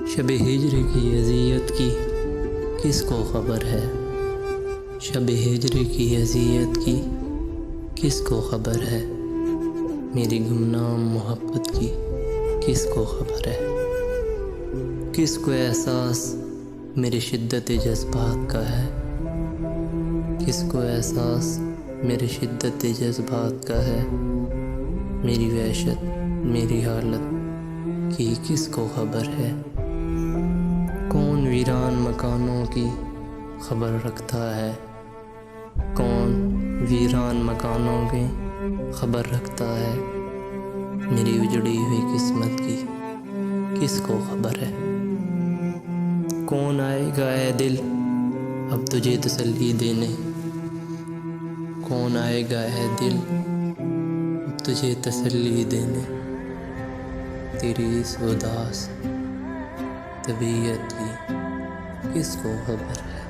شب ہجر کی اذیت کی کس کو خبر ہے؟ شب ہجر کی اذیت کی کس کو خبر ہے؟ میری گمنام محبت کی کس کو خبر ہے؟ کس کو احساس میری شدت جذبات کا ہے؟ کس کو احساس میری شدت جذبات کا ہے؟ میری وحشت میری حالت کی کس کو خبر ہے؟ کون ویران مکانوں کی خبر رکھتا ہے؟ کون ویران مکانوں کی خبر رکھتا ہے؟ میری اجڑی ہوئی قسمت کی کس کو خبر ہے؟ کون آئے گا اے دل اب تجھے تسلی دینے؟ کون آئے گا اے دل اب تجھے تسلی دینے؟ تیری اس اداس طبیعت کی کس کو خبر ہے؟